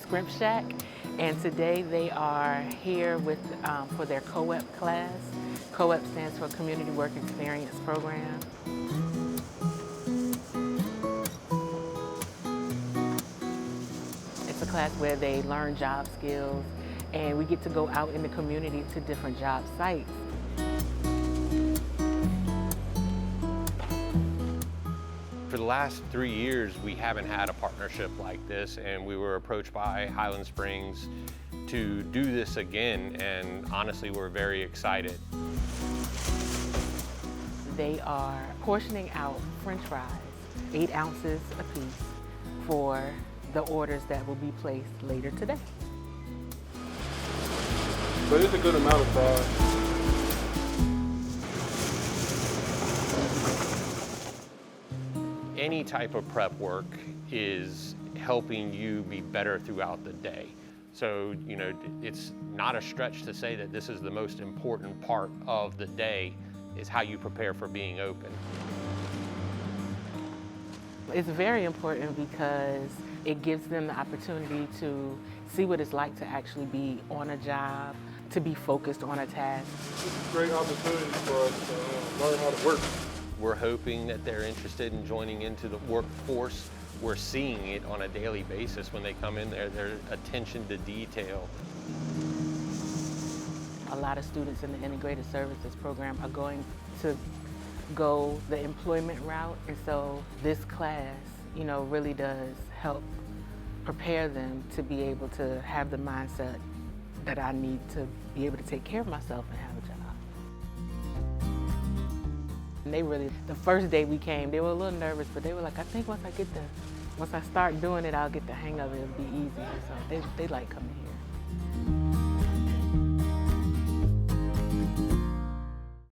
Skrimp Shack, and today they are here with for their Co-WEP class. Co-WEP stands for Community Work Experience Program. It's a class where they learn job skills, and we get to go out in the community to different job sites. For the last 3 years, we haven't had a partnership like this, and we were approached by Highland Springs to do this again, and honestly, we're very excited. They are portioning out French fries, 8 ounces apiece, for the orders that will be placed later today. But it's a good amount of fries. Any type of prep work is helping you be better throughout the day. So, you know, it's not a stretch to say that this is the most important part of the day, is how you prepare for being open. It's very important because it gives them the opportunity to see what it's like to actually be on a job, to be focused on a task. It's a great opportunity for us to learn how to work. We're hoping that they're interested in joining into the workforce. We're seeing it on a daily basis when they come in there, their attention to detail. A lot of students in the integrated services program are going to go the employment route, and so this class, you know, really does help prepare them to be able to have the mindset that I need to be able to take care of myself and have a job. And they really, the first day we came, they were a little nervous, but they were like, I think once I start doing it, I'll get the hang of it, it'll be easier. So they like coming here.